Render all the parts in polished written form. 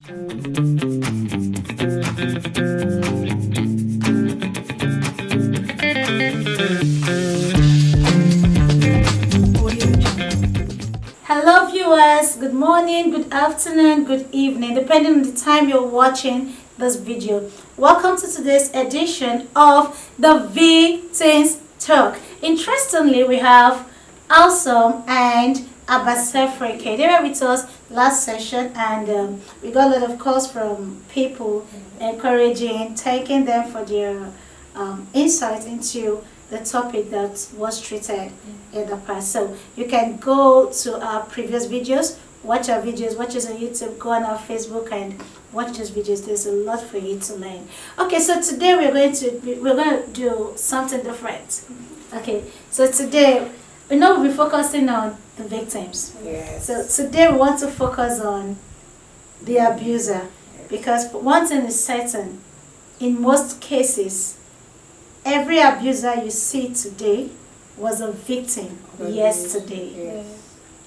Hello viewers, good morning, good afternoon, good evening, depending on the time you're watching this video. Welcome to today's edition of the V-Teens Talk. Interestingly, we have Awesome and Abasefreke. They were with us last session, and we got a lot of calls from people encouraging, thanking them for their insight into the topic that was treated in the past. So you can go to our previous videos, watch our videos, watch us on YouTube, go on our Facebook and watch those videos. There's a lot for you to learn. Okay, so today we're going to do something different. Okay, so today we'll be focusing on the victims. Yes. So today we want to focus on the abuser, because one thing is certain: in most cases, every abuser you see today was a victim yesterday. Yes.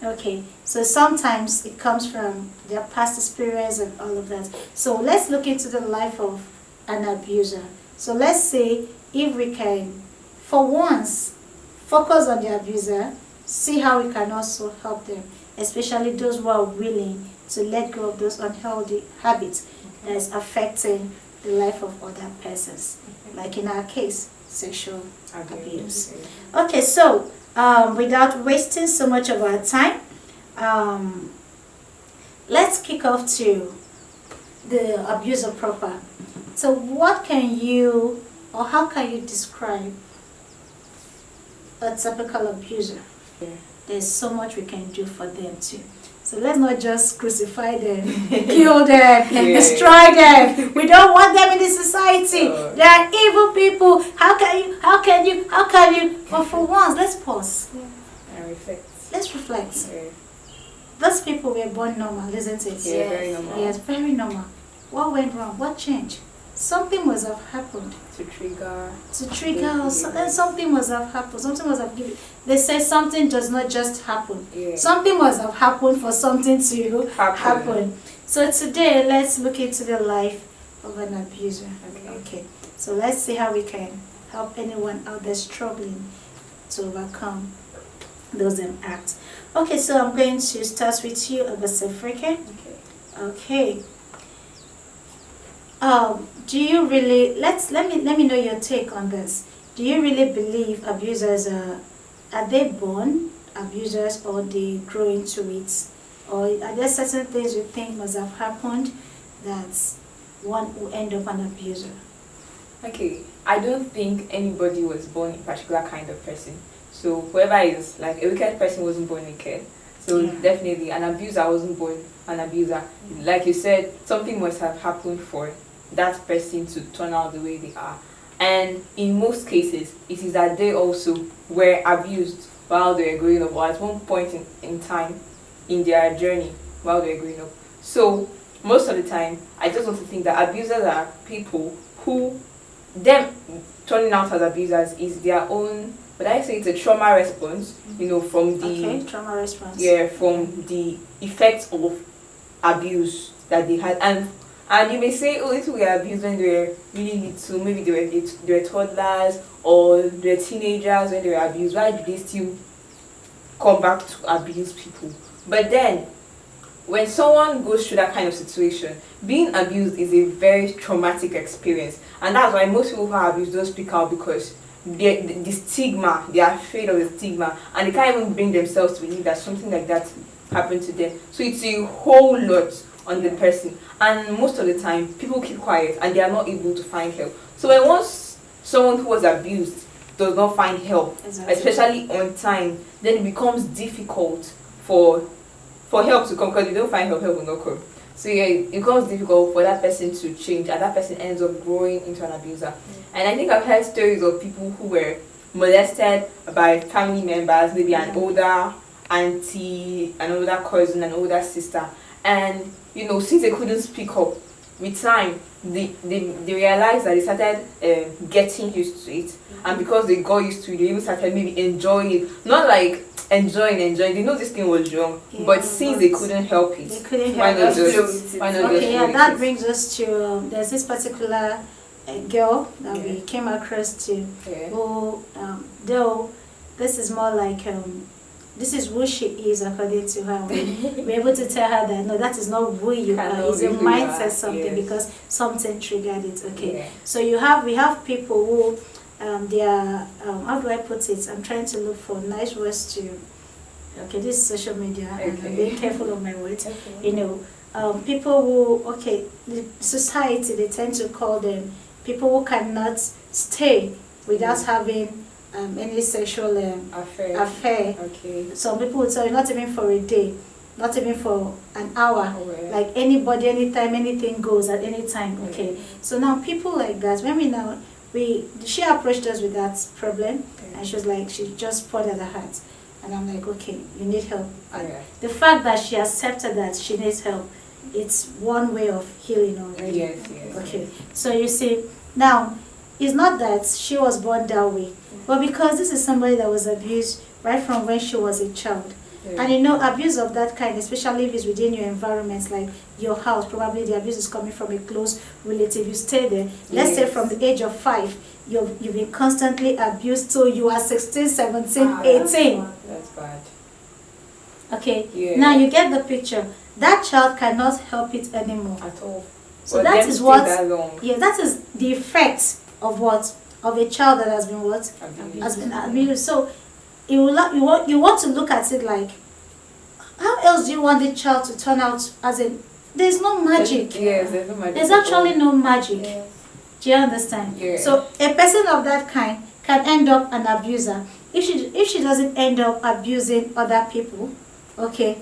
Okay, so sometimes it comes from their past experience and all of that. So let's look into the life of an abuser. So let's say if we can, for once, focus on the abuser, see how we can also help them, especially those who are willing to let go of those unhealthy habits that's affecting the life of other persons, like in our case, sexual abuse. Okay, so without wasting so much of our time, let's kick off to the abuser proper. So what can you, or how can you describe a typical abuser? There's so much we can do for them too. So let's not just crucify them, kill them, destroy them. We don't want them in the society. They are evil people. How can you? But for once, let's pause. And reflect. Let's reflect. Yeah. Those people were born normal, isn't it? Yeah, very normal. Yes, very normal. What went wrong? What changed? Something must have happened. To trigger. Or something must have happened. Something must have given. They say something does not just happen. Yeah. Something must have happened for something to Happen. happen. So today, let's look into the life of an abuser. Okay. So let's see how we can help anyone out there struggling to overcome those acts. Okay, so I'm going to start with you, Abasefreke. Okay. Do you really, let me know your take on this. Do you really believe abusers are they born abusers, or they grow into it? Or are there certain things you think must have happened that one will end up an abuser? Okay, I don't think anybody was born a particular kind of person. So whoever is, like, a wicked person wasn't born wicked. So definitely an abuser wasn't born an abuser. Like you said, something must have happened for that person to turn out the way they are. And in most cases, it is that they also were abused while they were growing up, or at one point in time in their journey while they were growing up. So most of the time, I just want to think that abusers are people who, them turning out as abusers is their own, but I say it's a trauma response, from the trauma response. Yeah, from the effects of abuse that they had. And you may say, oh, if we were abused when they were really little, maybe they were toddlers, or they were teenagers when they were abused, why do they still come back to abuse people? But then, when someone goes through that kind of situation, being abused is a very traumatic experience. And that's why most people who are abused don't speak out, because the stigma, they are afraid of the stigma, and they can't even bring themselves to believe that something like that happened to them. So it's a whole lot on the person, and most of the time people keep quiet and they are not able to find help. So when once someone who was abused does not find help, especially on time, then it becomes difficult for help to come, because if you don't find help will not come. So yeah, it becomes difficult for that person to change, and that person ends up growing into an abuser. And I think I've heard stories of people who were molested by family members, maybe an older auntie, an older cousin, an older sister, and since they couldn't speak up, with time they realized that they started getting used to it, and because they got used to it, they even started maybe enjoying it. Not like enjoying. They know this thing was wrong, but since they couldn't help it, they couldn't why help not it. just why not just Okay, yeah, do that it? brings us to there's this particular girl that we Yeah. came across to, Yeah. who though this is more like this is who she is according to her. We're able to tell her that no, that is not who you are. Cannot It's a be who you mindset are, something yes. because something triggered it. Okay, Yeah. so we have people who they are how do I put it? I'm trying to look for nice words to. Okay, this is social media, and I'm Okay. being careful of my words. Okay. You know, people who the society they tend to call them people who cannot stay without having any sexual affair. Okay. Some people would tell you not even for a day, not even for an hour. Oh, yeah. Like anybody, anytime, anything goes at any time. Okay. So now people like that, when she approached us with that problem, and she was like, she just poured at her heart, and I'm like, okay, you need help. And Yeah. the fact that she accepted that she needs help, it's one way of healing already. Yes. Okay, so you see, now, it's not that she was born that way, but because this is somebody that was abused right from when she was a child. Yeah. And you know, abuse of that kind, especially if it's within your environment, like your house, probably the abuse is coming from a close relative. You stay there. Let's say Yes. from the age of 5, you've been constantly abused till you are 16, 17, 18. That's bad. Okay, Yeah. now you get the picture. That child cannot help it anymore. At all. So But that them is stay what, that long. yeah, that is the effect of what? Of a child that has been what? Abused. Has been abused. So you want to look at it like, how else do you want the child to turn out? As in, there's no magic. Yes, there's no magic. There's at actually all. no magic. Do you understand? Yeah. So a person of that kind can end up an abuser if she doesn't end up abusing other people. Okay,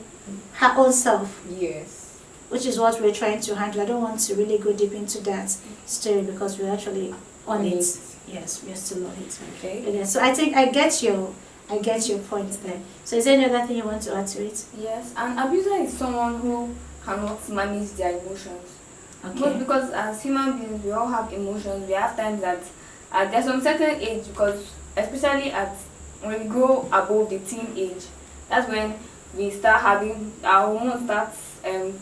her own self, Yes. which is what we're trying to handle. I don't want to really go deep into that story because we're actually on it. Yes, we're still on it. Okay. Okay, so I think I get your point there. So is there any other thing you want to add to it? Yes, an abuser is someone who cannot manage their emotions. But Okay. because as human beings, we all have emotions. We have times that there's some certain age, because especially when we grow above the teen age, that's when we start having our hormones starts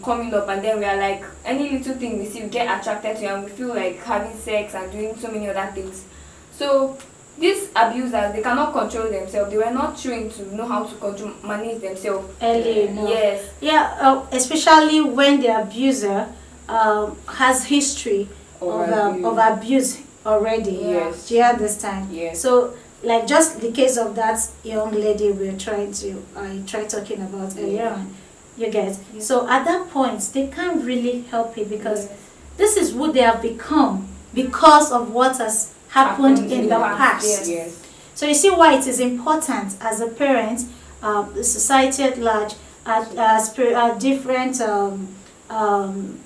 coming up, and then we are like, any little thing we see, we get attracted to, and we feel like having sex and doing so many other things. So these abusers, they cannot control themselves. They were not trained to know how to manage themselves Early enough. Yes. Yeah, especially when the abuser has history of abuse already. Yes. Do you understand? Yes. So, like just the case of that young lady I tried talking about earlier on, you get. Yeah. So at that point, they can't really help it because Yes. this is who they have become because of what has happened in the past. Yes. Yes. So you see why it is important as a parent, the society at large, at different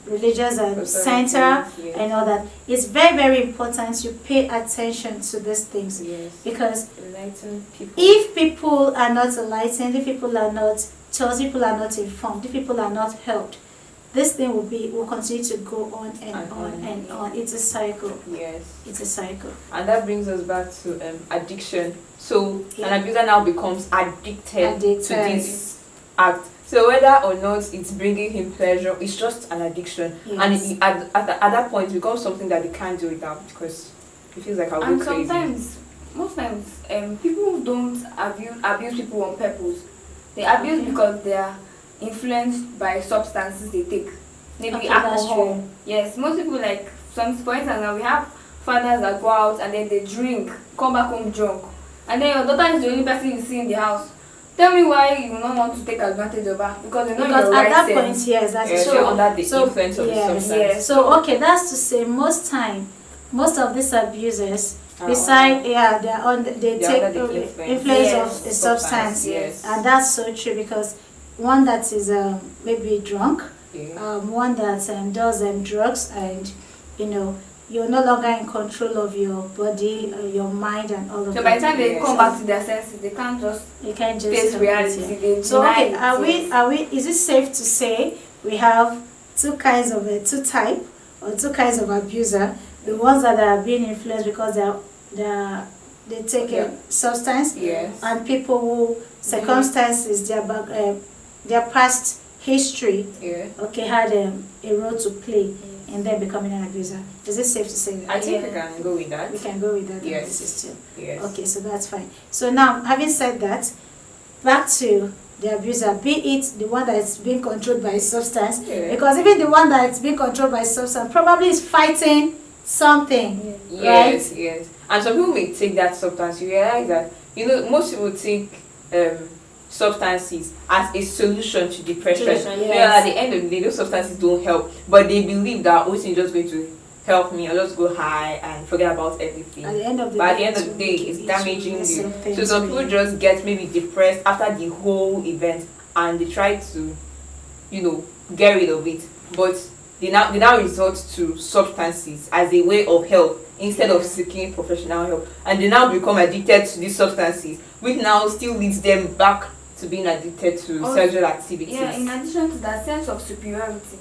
religious center Yes. and all that. It's very, very important you pay attention to these things Yes. because Enlighten people. if people are not enlightened, if people are not taught, if people are not informed, if people are not helped, this thing will continue to go on and on and on. It's a cycle. Yes. It's a cycle. And that brings us back to addiction. So Yeah. an abuser now becomes addicted to Addicted. this act. So whether or not it's bringing him pleasure, it's just an addiction. And Yes. at that point, it becomes something that they can't do without because he feels like I'll go And crazy. sometimes, most times, people don't abuse people on purpose. They abuse because they are influenced by substances they take. Maybe Okay, that's alcohol. true. Yes, most people for instance, now we have fathers that go out and then they drink, come back home drunk, and then your daughter is the only person you see in the house. Tell me why you will not want to take advantage of her because you know Because your at right that sense. point, yes, that's Yes, so. you're under the so, influence of the yes, substance. yes. So okay, that's to say most of these abusers, Are beside they take under the the influence. influence Yes. of the substance. Yes. And that's so true because one that is maybe drunk, Yeah. one that does drugs, and you're no longer in control of your body, your mind, and all of So that. by the time they Yes. come back to their senses, they can't just You can't just face help it, reality. yeah. They So deny okay, it, are we? Is it safe to say we have two type or two kinds of abuser? The ones that are being influenced because they're they take Yeah. a substance, Yes. and people who circumstances their past history, Yeah. okay, had a role to play in them becoming an abuser. Is it safe to say that? I think we Yeah. can go with that. We can go with that Yes. analysis too. Yes. Okay, so that's fine. So now, having said that, back to the abuser, be it the one that is being controlled by a substance, Yeah. because even the one that is being controlled by a substance probably is fighting something. Yes, yes. And some people may take that substance. You realize that, most people take substances as a solution to depression. Depression, At the end of the day, those substances don't help, but they believe that oh, it's just going to help me. I'll just go high and forget about everything. At the end of the But at day, the end of the day, it's damaging you. So some So people just get maybe depressed after the whole event, and they try to, get rid of it. But they now resort to substances as a way of help instead of seeking professional help, and they now become addicted to these substances, which now still leads them back to being addicted to Oh, sexual activities. Yeah, in addition to that sense of superiority,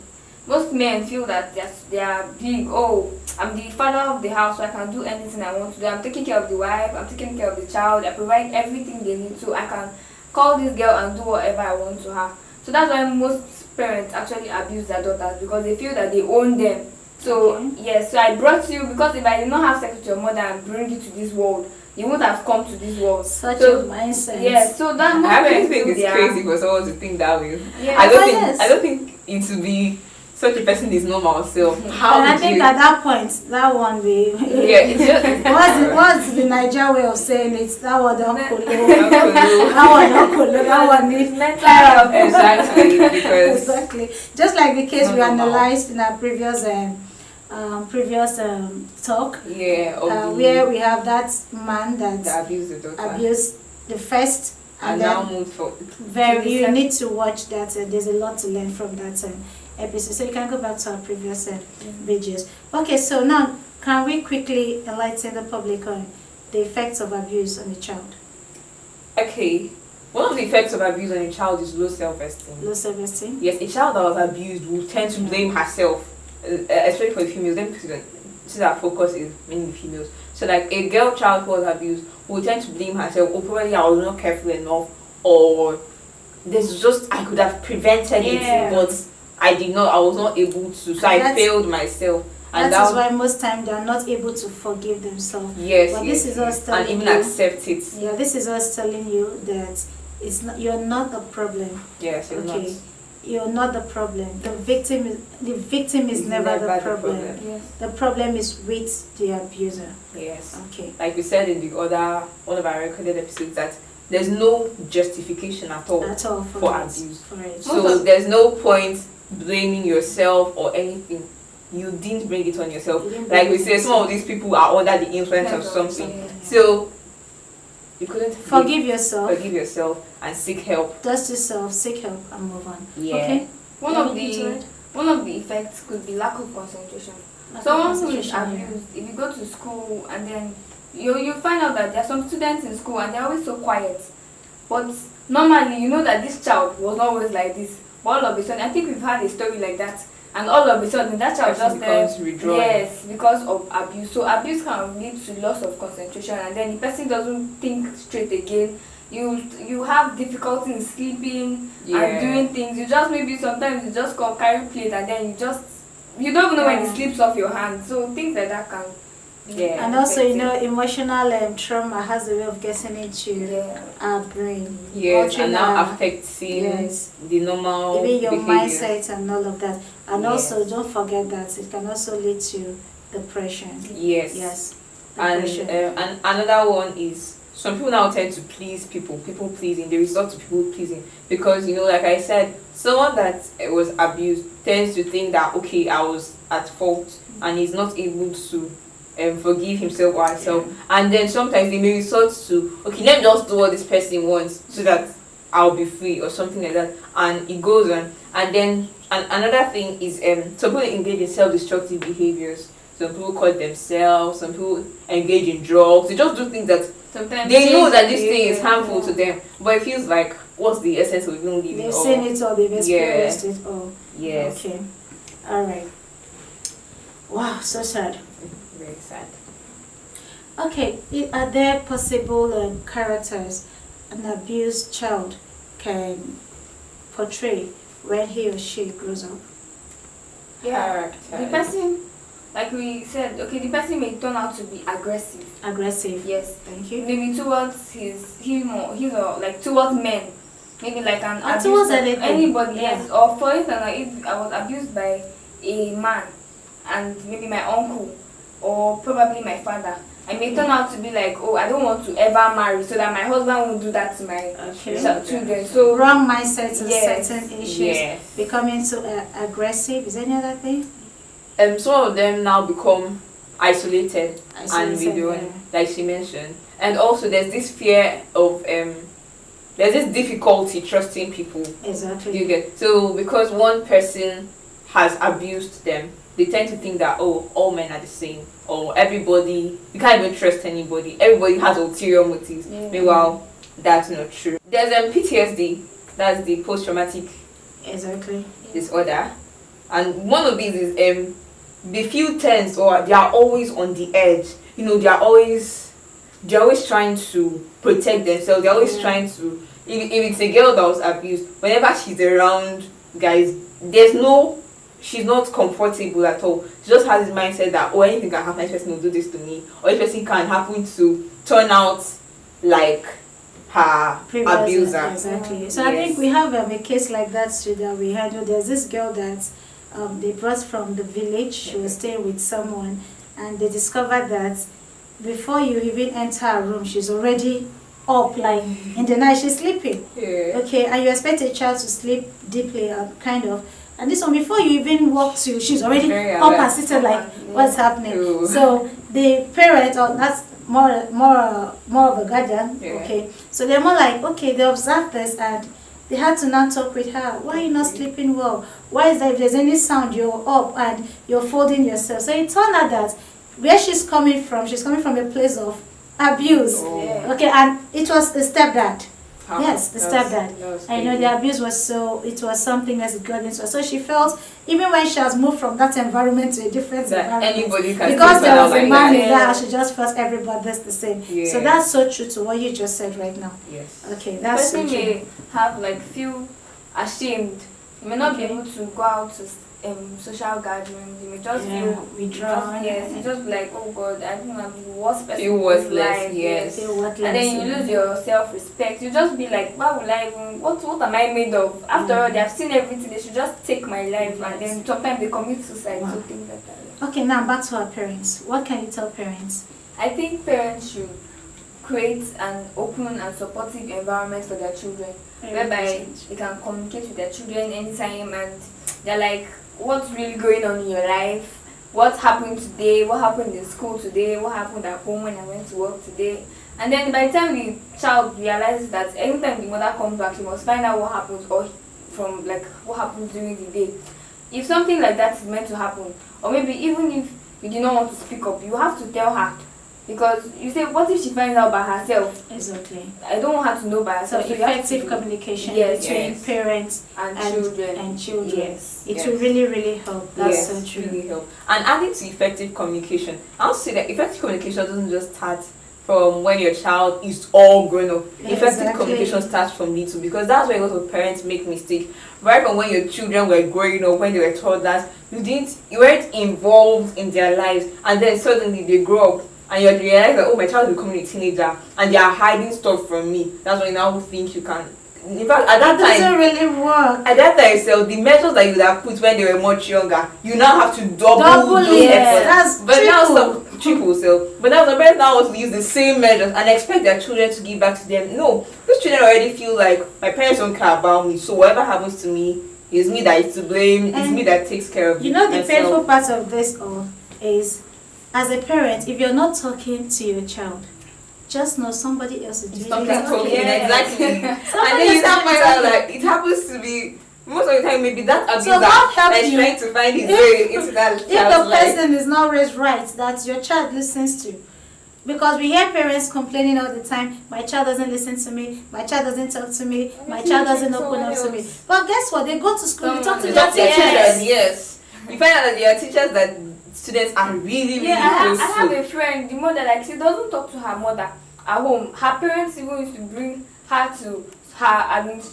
most men feel that they are big. Oh, I'm the father of the house, so I can do anything I want to do. I'm taking care of the wife, I'm taking care of the child, I provide everything they need, so I can call this girl and do whatever I want to her. So that's why most parents actually abuse their daughters, because they feel that they own them. So yes, so I brought you because if I did not have sex with your mother and bring you to this world, you wouldn't have come to this world. Such So, a mindset. Yes, so that most I actually parents think feel it's they are- crazy for someone to think that way. Yeah. I don't Oh, think yes. I don't think it to be such a person is normal. So how And I would think you? at that point, that one be Yeah, it's just what's the Niger way of saying it? That one don't colo. Uncle That one don't colo. That one needs mental help. health. exactly, because Exactly. Just like the case Not we normal. analyzed in our previous talk, yeah, of where we have that man that the abuse the daughter abused the first, and and now then moved for very you need to watch that. There's a lot to learn from that episode. So you can go back to our previous videos. Okay, so now can we quickly enlighten the public on the effects of abuse on the child? okay. One of the effects of abuse on a child is low self-esteem. Low self-esteem. Yes, a child that was abused will tend to blame herself, especially for the females. Then since our focus is mainly females, so like a girl child who was abused will tend to blame herself. Oh, probably I was not careful enough, or there's just I could have prevented Yeah. it, but I did not. I was not able to, so I That's- failed myself. And That is why most times they are not able to forgive themselves. yes, But yes, this is us and telling even you. accept it. Yeah, this is us telling you that it's not, you're not the problem. Yes, it's Okay. not. You're not the problem. The victim is It's never the never the problem. problem. Yes. The problem is with the abuser. Yes. Okay. Like we said in the other one of our recorded episodes, that there's no justification at all. At all For it. abuse. For it. So there's no point blaming yourself or anything. You didn't bring it on yourself. You didn't Like bring we it say, on some of yourself. these people are under the influence of Influence of something. something. So you couldn't Forgive yourself, forgive yourself and seek help. dust yourself, seek help, and move on. Yeah. Okay? One of Anything to the add? one of the effects could be lack of concentration. Lack of Someone who is concentration, yeah. abused, if you go to school and then you find out that there are some students in school and they're always so quiet. But normally you know that this child was not always like this. But all of a sudden, I think we've had a story like that. And all of a sudden that child Person just becomes withdrawn. yes, because of abuse. So abuse can lead to loss of concentration, and then the person doesn't think straight again. You have difficulty in sleeping and doing things. You just maybe sometimes you just come carry plate and then you don't even know when it Yeah. slips off your hand. So things like that can Yeah. And also, you affected. know, emotional trauma has a way of getting into Yeah. our brain. Yes, Altering and now our- affecting Yes. the normal even your behavior. mindset and all of that. And also, Yes. don't forget that it can also lead to depression. Yes. Yes. And Depression. and another one is some people now tend to please people pleasing. They resort to people pleasing because like I said, someone that was abused tends to think that okay, I was at fault and is not able to forgive himself or herself, and then sometimes they may resort to okay, let me just do what this person wants so that I'll be free or something like that, and it goes on. And then another thing is some people engage in self-destructive behaviors. Some people cut themselves, some people engage in drugs. They just do things that Sometimes they know change that the this thing is behavior. harmful to them, but it feels like what's the essence of even living? They've or- seen it all, they've Yeah. experienced it all. Yes. Okay. All right. Wow, so sad. Very sad. Okay, are there possible characters an abused child can portray when he or she grows up? Yeah. Character. The person, like we said, okay, the person may turn out to be aggressive. Aggressive. Yes. Thank you. Maybe towards his or like towards men. Maybe like an Or abuse towards of anything. anybody, Yeah. yes. Or for instance, like if I was abused by a man and maybe my uncle or probably my father, I may turn out to be like, oh, I don't want to ever marry so that my husband won't do that to my Okay. children. So Wrong mindsets on Yes. certain issues. Yes. Becoming so aggressive. Is there any other thing? Some of them now become isolated, and Isolated, with their own, yeah. like she mentioned. And also there's this fear of there's this difficulty trusting people. Exactly. You get so because one person has abused them, they tend to think that all men are the same, or everybody, you can't even trust anybody. Everybody has ulterior motives. Yeah. Meanwhile, that's not true. There's PTSD, that's the post traumatic Exactly. disorder, and one of these is they feel tense or they are always on the edge. You know, they're always trying to protect themselves. They're always Yeah. trying to. If it's a girl that was abused, whenever she's around guys, she's not comfortable at all. She just has this mindset that anything can happen. This person will do this to me, or this person can happen to turn out like her Previous, abuser. Exactly. So I Yes. think we have a case like that too that we handled. There's this girl that they brought from the village. She was staying with someone, and they discovered that before you even enter her room, she's already up, like in the night she's sleeping. Yeah. Okay, and you expect a child to sleep deeply, kind of. And this one, before you even walk to, she's already Very up alert. and seated, like, what's happening? Ooh. So the parent, or that's more of a guardian, Yeah. okay. So they're more like, okay, they observed this and they had to now talk with her. Why are you not sleeping well? Why is that if there's any sound, you're up and you're folding yourself? So it turned out that where she's coming from a place of abuse. Oh. Yeah. Okay, and it was the stepdad. Huh. Yes, the That was- stepdad. that was I know crazy. the abuse was it was something that's got into her. So she felt, even when she has moved from that environment to a different That environment, anybody can because sleep there around was a like man that. in that house, she just felt everybody's the same. Yeah. So that's so true to what you just said right now. Yes. Okay, the that's so person true. may have like feel ashamed. You may not be Okay. able to go out to social gatherings. You may just Yeah, feel withdrawn. yes. You just be like, oh God, I think I'm the worst person. Feel in worthless, life. yes. Feel worthless, And then you yeah. lose your self-respect. You just be like, why will I even? What am I made of? After Yeah. all, they have seen everything. They should just take my life. And Yes. then sometimes they commit suicide. Wow. So things like that. Okay, now back to our parents. What can you tell parents? I think parents should create an open and supportive environment for their children, whereby they can communicate with their children anytime, and they're like, what's really going on in your life? What happened today? What happened in school today? What happened at home when I went to work today? And then by the time the child realizes that anytime the mother comes back, she must find out what happens, or from like what happens during the day. If something like that is meant to happen, or maybe even if you do not want to speak up, you have to tell her. Because you say, what if she finds out by herself? Exactly. I don't want her to know by So herself. you have effective to- communication Yes. between Yes. parents and and children. and children. Yes. It Yes. will really, really help. That's Yes, so true. really help. And adding to effective communication, I'll say that effective communication doesn't just start from when your child is all grown up. Effective Exactly. communication starts from little, because that's where a lot of parents make mistakes. Right from when your children were growing up, when they were toddlers, you weren't involved in their lives, and then suddenly they grow up and you realize that, oh, my child is becoming a teenager and they are hiding stuff from me. That's when you now think you can. In fact, at that It doesn't time, really work. at that time, so the measures that you would have put when they were much younger, you now have to double Double those it. efforts. That's But now triple. some triple so. But now some parents now want to use the same measures and expect their children to give back to them. No, those children already feel like my parents don't care about me. So whatever happens to me, it's me that is to blame. It's And me that takes care of You know, the myself. painful part of this all is, as a parent, if you're not talking to your child, just know somebody else is doing Stop it. that talking, Yes. exactly. And Somebody then you else now is find doing out it. like it happens to be most of the time maybe that abuser God help that is you. trying to find his If- way into that If the child's life. person is not raised right, that your child listens to. Because we hear parents complaining all the time, my child doesn't listen to me, my child doesn't talk to me, my child doesn't open up to me. But guess what? They go to school, they talk to Someone their else. teachers. Yes. You find out that there are teachers that students are really, really close I have to. a friend, the mother, like, she doesn't talk to her mother at home. Her parents even used to bring her to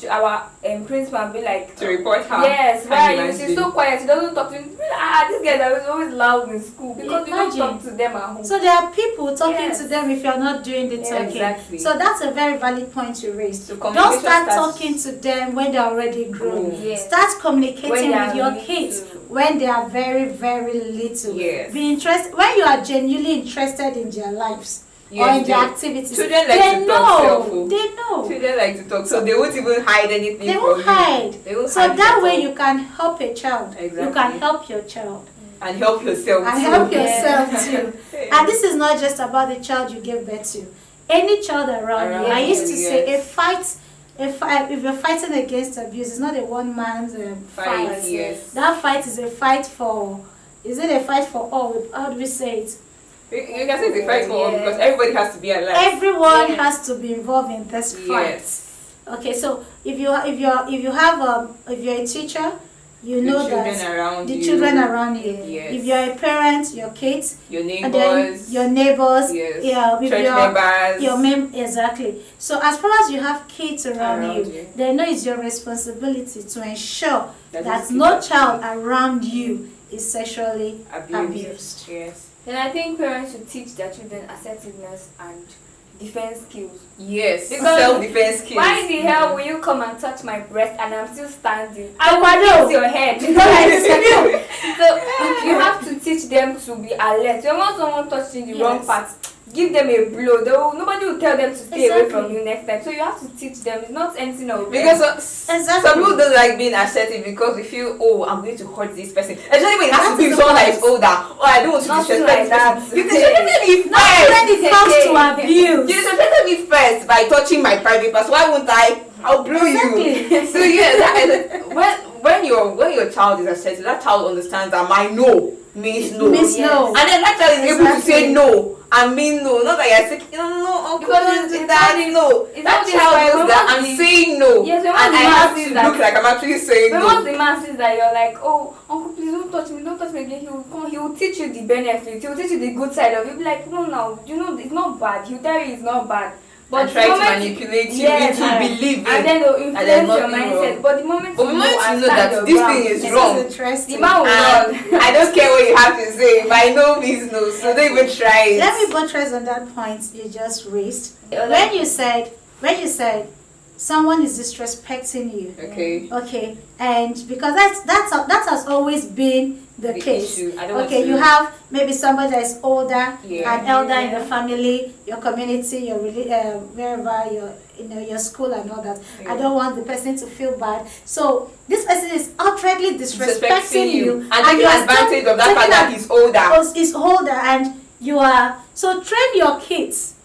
our principal and be like, To report her. yes, Can why you are you? She's imagine? so quiet, she doesn't talk to me. This girl that was always loud in school because you don't Imagine. talk to them at home. So there are people talking Yes. to them if you're not doing the Yeah, talking. exactly. So that's a very valid point you raised. So Don't communication start starts- talking to them when they're already grown. Yes. Start communicating When they with are your little. kids when they are very, very little. Yes. Be interested when you are genuinely interested in their lives or Yes, in their they- activities. children like they to talk know. self-help. They know. Children like to talk, so they won't even hide anything They from won't you. hide. They won't So hide it that at way all. you can help a child. You Exactly. can help your child. And help yourself And too. help Yeah. yourself too. And this is not just about the child you gave birth to. Any child around you. I used to say yes. if you're fighting against abuse, it's not a one man's fight. Yes. That fight is a fight for. Is it a fight for all? How do we say it? You can say it's a fight for all Yeah. because everybody has to be alive. Everyone Yeah. has to be involved in this fight. Yes. Okay, so if you're a teacher, you The know children that around the you. children around you. Yes. If you're a parent, your kids, Your and then neighbors. your neighbors, Yes. yeah, if Church you're members. exactly. So as far as you have kids around Around you, you. they know it's your responsibility to ensure That that these no kids are child around you is sexually abused. Yes. Then I think parents should teach their children assertiveness and defense skills. Yes. Because Self-defense skills. Why in the hell will you come and touch my breast and I'm still standing? I Oh, will I know. hit your head. So you have to teach them to be alert. You want someone touching the wrong Yes. part, give them a blow. Nobody will tell them to stay away from Exactly. you next time. So you have to teach them. It's not anything of Because Exactly. some people don't like being assertive because we feel, oh, I'm going to hurt this person. Especially when it has That to be is with the someone that point. is older. Oh, I don't want to Nothing disrespect like this that. person. You disrespected me Not first. when it comes to You abuse. disrespected me first by touching my private parts. Why won't I? I'll blow you. Exactly. So yeah, that is, when your child is assertive, that child understands that my no means no. Means no. And then that child is able to say Exactly. no and mean no. Not that you're saying no, uncle, Because don't do it's that. not- No. it's That not this child way. knows that When I'm once saying no. Yes, when and once I the have man to sees that- look like I'm actually saying But no. once the man sees that you're like, oh, uncle, please don't touch me again, he will teach you the benefits, he will teach you the good side of it. You'll be like, no, you know, it's not bad. He'll tell you it's not bad. But the try to moment- manipulate you Yes, into believing. and then they'll there's influence your nothing mindset. wrong. But the moment But you the moment and you know stand that your this ground, thing is This wrong. is interesting. the man will run. And I don't care what you have to say. By no means no. So don't even try it. Let me buttress on that point you just raised. The other- When you said someone is disrespecting you, Okay. okay, and because that has always been the case. Issue. I don't want Okay, to- you have maybe somebody that is older, Yeah. an elder in Yeah. the family, your community, your wherever your school and all that. Yeah. I don't want the person to feel bad. So this person is outrightly disrespecting you, and taking you are still advantage of that fact taking that he's older. is older, and you are so train your kids.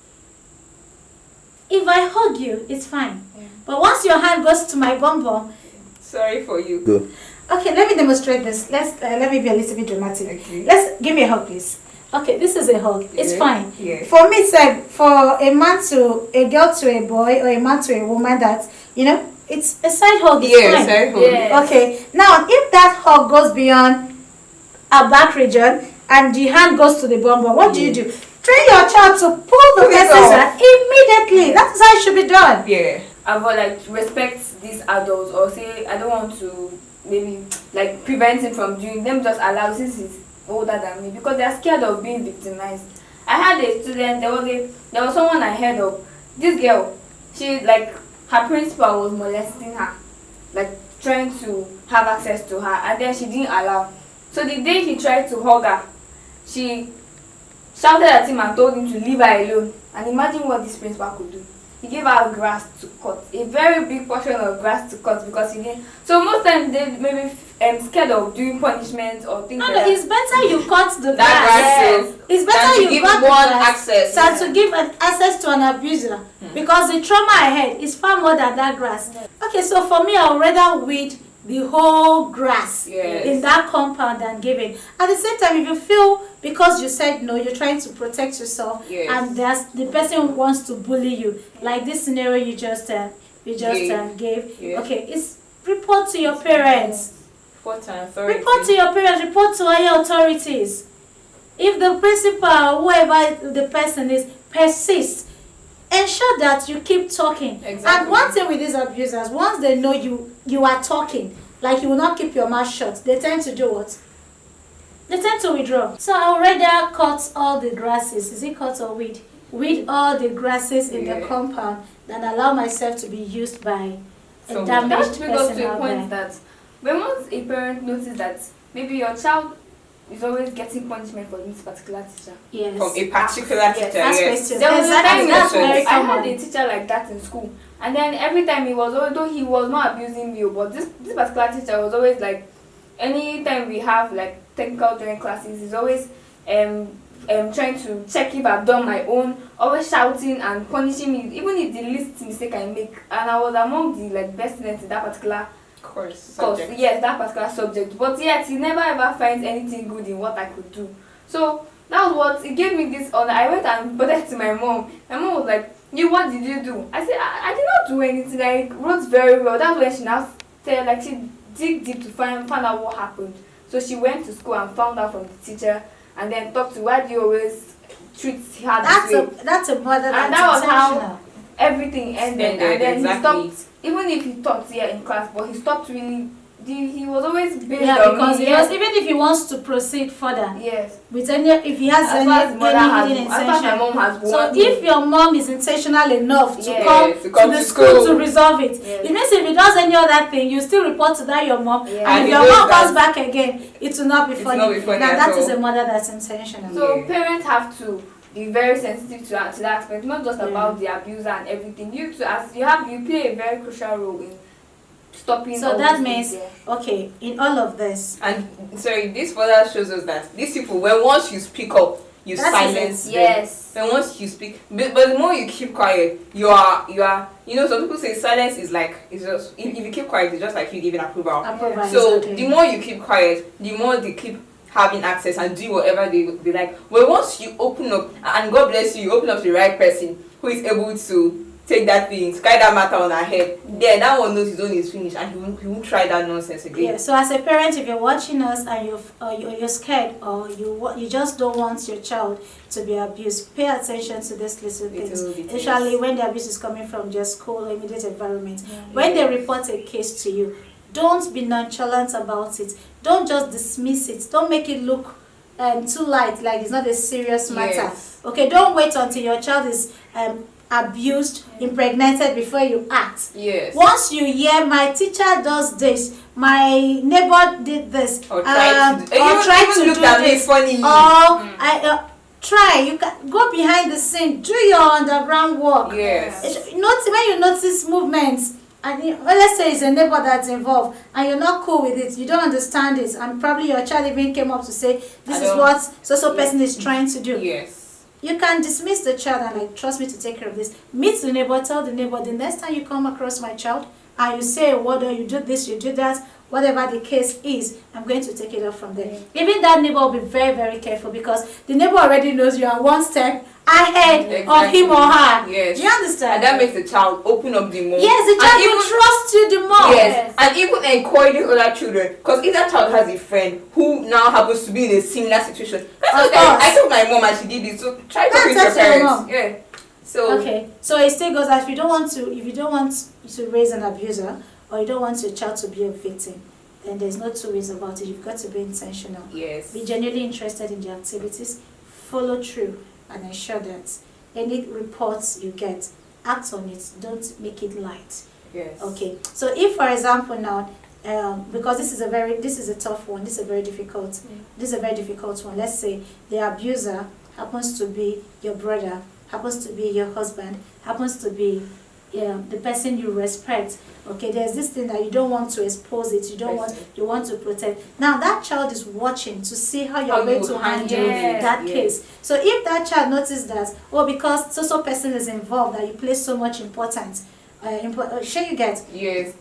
If I hug you, it's fine. Yeah. But once your hand goes to my bum bum, Sorry for you. Go. okay, let me demonstrate this. Let me be a little bit dramatic. Okay. Let's give me a hug, please. Okay, this is a hug. It's Yeah. fine. Yeah. For me, said for a girl to a boy, or a man to a woman, that it's a side hug. It's Yeah, fine. sorry for Yeah. you. Okay. Now, if that hug goes beyond our back region and the hand goes to the bum bum, what do you do? Train your child to pull the Pull it person's off. hand immediately. That is how it should be done. Yeah. Avoid, like, respect these adults, or say I don't want to maybe like prevent him from doing them, just allow since he's older than me, because they are scared of being victimized. I had a student, there was someone I heard of. This girl, she, like, her principal was molesting her, like trying to have access to her, and then she didn't allow. So the day he tried to hug her, she shouted at him and told him to leave her alone. And imagine what this principal could do. He gave her grass to cut, a very big portion of grass to cut, because he didn't. So most times they maybe scared of doing punishment or things No, like no, that. it's better you cut the That grass. grass Yes. too. It's Than better to you give cut the one grass access. than to give an access to an abuser, because the trauma ahead is far more than that grass. Okay, so for me, I would rather weed the whole grass Yes. in that compound than give it. At the same time, if you feel because you said no, you're trying to protect yourself, Yes. and the person wants to bully you, like this scenario you just gave. Yes. Okay, it's report to your parents. Report to authority. Report to your parents, report to higher authorities. If the principal, whoever the person is, persists, ensure that you keep talking. Exactly. And one thing with these abusers, once they know you are talking, like you will not keep your mouth shut, they tend to do what? They tend to withdraw. So I would rather cut all the grasses. Is it cut or weed? Weed all the grasses in the compound than allow myself to be used by a So damaged That brings us person to a out point there. that when once a parent notices that maybe your child is always getting punishment for this particular teacher. Yes. from a particular teacher. Ask Yes. questions. There was a time Exactly, in that's school, very I had common. a teacher like that in school, and then every time he was, although he was not abusing me, but this particular teacher was always like, anytime we have like technical during classes, he's always trying to check if I've done my own, always shouting and punishing me, even if the least mistake I make. And I was among the like best students in that particular Course. course, Subject. yes, that particular subject. But yet he never ever finds anything good in what I could do. So that was what it gave me this honor. I went and reported to my mom. My mom was like, "You, what did you do?" I said, I did not do anything. I wrote very well. That's when she now said, like, she dig deep to find out what happened. So she went to school and found out from the teacher, and then talked to, why do you always treat her this way? That's a mother And that's that was how intentional. everything ended. Ended, And then exactly. he stopped, even if he taught here in class, but he stopped really, he was always based Yeah, on because me. he was, even if he wants to proceed further Yes. with any, if he has As far as the mother any hidden has, as far as my intention. mom has So warned if me. your mom is intentional enough to Yes, come to come to the to school school. to resolve it, Yes. it means if he does any other thing, you still report to that your mom, Yes. and And if he your knows mom that comes back again, it will not be it will funny. not be funny Now at that is all. a mother that's intentional. So Yeah. parents have to be very sensitive to that aspect, not just Yeah. about the abuser and everything. You too, as you play a very crucial role in stopping. So all that these means, things, yeah. okay, in all of this, And sorry, this further shows us that these people, when once you speak up, you That is silence it. them. Yes. Then once you speak, but the more you keep quiet, you are, some people say silence is like, it's just, if you keep quiet, it's just like you giving approval. approval. So exactly. the more you keep quiet, the more they keep having access and do whatever they like. Well, once you open up, and God bless you, you open up to the right person who is able to take that thing, sky that matter on her head, then that one knows his own is finished and he won't try that nonsense again. Yeah, so as a parent, if you're watching us and you're scared or you just don't want your child to be abused, pay attention to these little things, Little details. especially when the abuse is coming from their school or immediate environment. Yeah. When they Yes. report a case to you, don't be nonchalant about it. Don't just dismiss it. Don't make it look too light, like it's not a serious matter. Yes. Okay, don't wait until your child is abused, impregnated before you act. Yes. Once you hear my teacher does this, my neighbor did this, Or try to do, or try even to look do at me this, funny. or try. You can go behind the scene, do your underground work. Yes. When you notice movements, and let's say it's a neighbor that's involved, and you're not cool with it, you don't understand it, and probably your child even came up to say, this is what so person is trying to do. Yes. You can dismiss the child and like, trust me to take care of this. Meet the neighbor, tell the neighbor, the next time you come across my child and you say a word or you do this, you do that, whatever the case is, I'm going to take it up from there. Even that neighbor will be very, very careful because the neighbor already knows you are one step ahead of him or her. Yes. Do you understand? And that makes the child open up the more. Yes, the child will trust you the more. Yes, and even encouraging other children. Because if that child has a friend who now happens to be in a similar situation, that's Of what I course. told my mom and she did it. So try to That's with your up to your parents. mom. Yeah. So Okay, so it still goes that if you don't want to raise an abuser or you don't want your child to be a victim, then there's no two ways about it. You've got to be intentional. yes. Be genuinely interested in the activities, follow through, and ensure that any reports you get, act on it. Don't make it light. Yes. Okay. So if, for example, now, because this is a tough one. This is a very difficult. This is a very difficult one. Let's say the abuser happens to be your brother, happens to be your husband, happens to be the person you respect. Okay, there's this thing that you don't want to expose it. You want to protect. Now that child is watching to see how you're going to handle that case. So if that child notices that, because so person is involved, that you place so much importance, sure you get. Yes.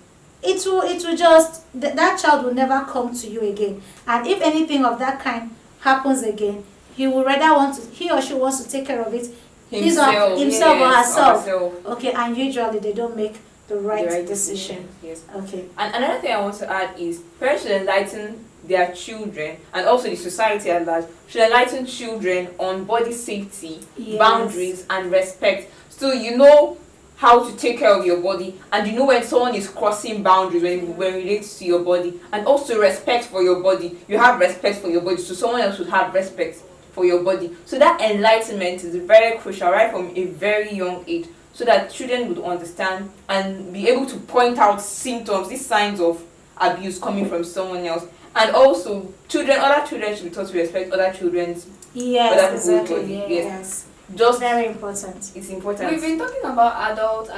It will just that child will never come to you again. And if anything of that kind happens again, he or she wants to take care of it himself or yes, herself. or herself. Okay, and usually they don't make the right decision. Yes. Okay. And another thing I want to add is parents should enlighten their children, and also the society at large should enlighten children on body safety, Yes. boundaries, and respect. So you know how to take care of your body, and you know when someone is crossing boundaries when it relates to your body, and also respect for your body. You have respect for your body, so someone else should have respect for your body. So that enlightenment is very crucial right from a very young age, so that children would understand and be able to point out symptoms, these signs of abuse coming from someone else. And also other children should be taught to respect other children's Yes, other people's exactly. body. Yes. Yes. Just Very important. it's important. We've been talking about adults,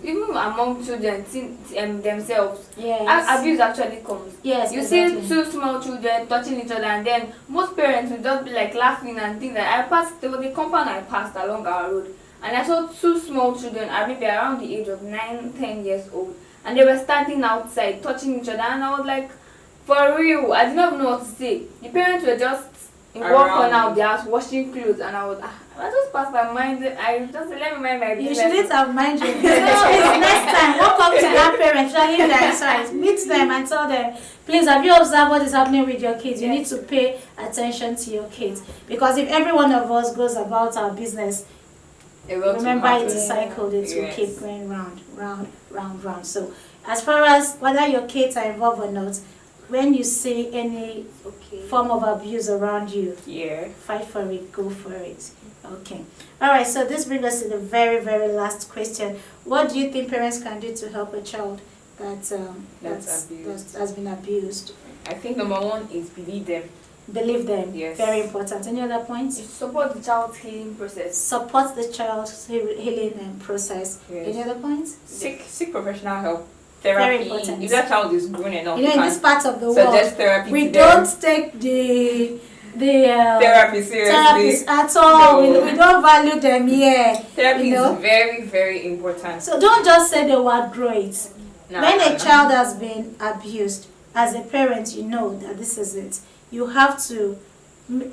even among children themselves. Yes. Abuse actually comes. Yes. You exactly. see two small children touching each other, and then most parents will just be like laughing and things. Like there was a compound I passed along our road, and I saw two small children, maybe around the age of 9, 10 years old, and they were standing outside touching each other, and I was like, for real, I did not know what to say. The parents were just in one Around. corner of the house washing clothes, and I just passed my mind. I just said, let me mind my You business. shouldn't have mind your business. Please, next time, walk up to that parent, especially if they're inside, meet them and tell them, please, have you observed what is happening with your kids? You need to pay attention to your kids. Because if every one of us goes about our business, A lot will remember happen. it's a cycle that will Yes. keep going round, round, round, round. So as far as whether your kids are involved or not, when you see any form of abuse around you, Yeah. fight for it, go for it. Okay. All right, so this brings us to the very, very last question. What do you think parents can do to help a child That's abused. that has been abused? I think number one is believe them. Believe them. Yes. Very important. Any other points? You support the child's healing process. Support the child's healing process. Yes. Any other points? Seek professional help. Very Therapy. important. If that child is grown enough, You know, in can this part of the suggest world, therapy we to them. don't take the Therapy seriously. therapists at all. No. We don't value them here. Therapy you know? is very, very important. So don't just say the word grow it. Nah, When nah, a nah. child has been abused, as a parent, you know that this is it. You have to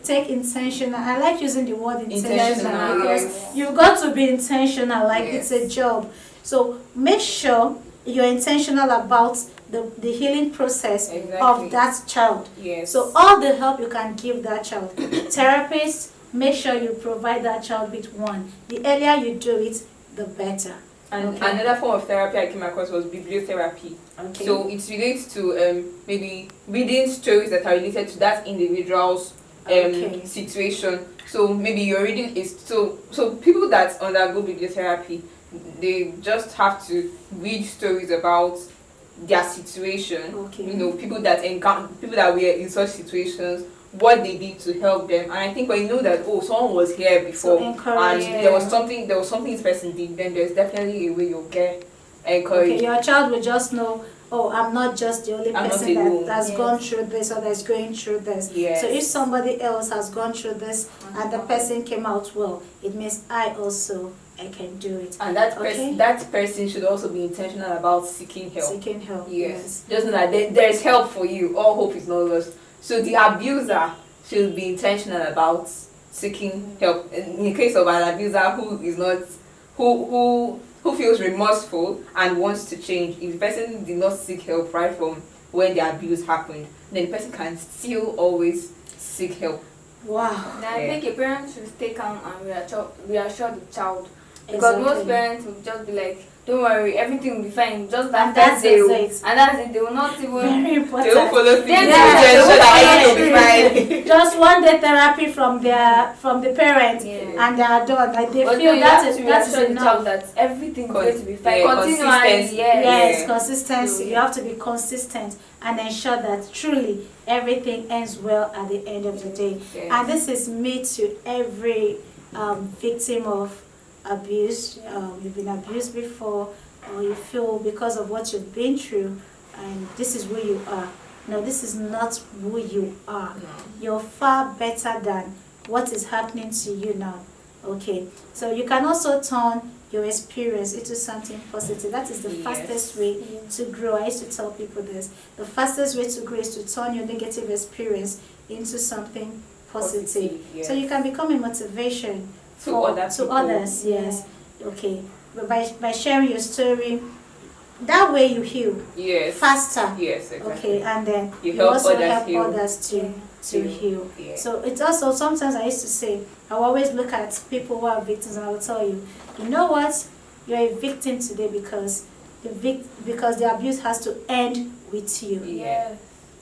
take intentional. I like using the word intentional Intentional, because yes. you've got to be intentional, like Yes. it's a job. So make sure you're intentional about the healing process Exactly. of that child. Yes. So all the help you can give that child. Therapists, make sure you provide that child with one. The earlier you do it, the better. And Okay. another form of therapy I came across was bibliotherapy. Okay. So it relates to maybe reading stories that are related to that individual's Okay. situation. So maybe you're reading is so people that undergo bibliotherapy, they just have to read stories about their situation. Okay. You know, people that were in such situations, what they did to help them. And I think when you know that someone was here before and encourage there was something this person did, then there's definitely a way you'll get encouraged. Okay, your child will just know, oh, I'm not just the only I'm not person alone. that's Yes. gone through this or that's going through this. Yes. So if somebody else has gone through this and the person came out well, it means I can do it. And that Okay. that person should also be intentional about seeking help. Seeking help. Yes. Just know that there's help for you. All hope is not lost. So the abuser should be intentional about seeking help. In the case of an abuser who is not, who feels remorseful and wants to change, if the person did not seek help right from when the abuse happened, then the person can still always seek help. Wow. Then I Yeah. think a parent should stay calm and reassure the child. Because most Exactly. parents will just be like, don't worry, everything will be fine. Just that And that's first day. it. And that's it. They will not even. Very They important. will follow things Yeah, to they ensure will that follow everything will be fine. Just one day therapy from the parents Yeah. and they are done. Like they But feel you that have is to that is reassure the enough. child that everything is going to be fine. Yeah, Continually, consistency. yes. Yes, Yeah. consistency. So, You have to be consistent and ensure that truly everything ends well at the end of the day. Yes. And this is me to every victim of abuse. You've been abused before, or you feel because of what you've been through, and this is who you are. No, this is not who you are. You're far better than what is happening to you now. Okay, so you can also turn your experience into something positive. That is the Yes. fastest way to grow. I used to tell people this. The fastest way to grow is to turn your negative experience into something positive. Yes. So you can become a motivation To other to people. others. Yes. Okay. But by sharing your story, that way you heal Yes. faster. Yes, exactly. Okay, and then You you help also others help heal. others to heal. Yeah. So it's also, sometimes I used to say, I will always look at people who are victims and I will tell you, you know what, you're a victim today because because the abuse has to end with you. Yeah.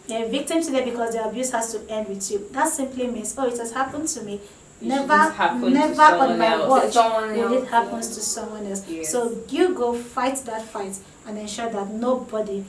You're a victim today because the abuse has to end with you. That simply means, oh, it has happened to me. It Never shouldn't happen to on someone my else. watch Someone will it else, happens yeah. to someone else. Yes. So you go fight that fight and ensure that nobody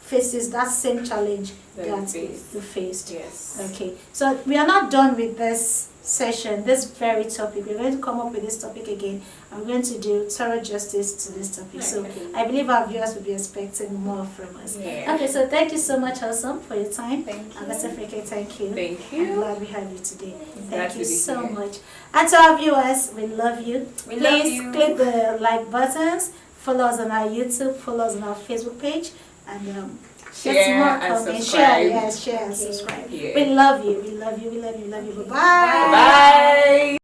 faces that same challenge That you faced. you faced. Yes. Okay, so we are not done with this session, this very topic. We're going to come up with this topic again. I'm going to do thorough justice to this topic. So Okay. I believe our viewers will be expecting more from us. Yeah. Okay, so thank you so much, Awesome, for your time. Thank you. And Mr. Freke, thank you. Thank I'm you. glad we have you today. Glad Thank to you be so here. much. And to our viewers, we love you. We love Please you. click the like buttons, follow us on our YouTube, follow us on our Facebook page, and Share get more and comments. subscribe. Share, yes, share and Okay. subscribe. Yeah. We love you. We love you. We love you. We love you. Bye-bye. Bye.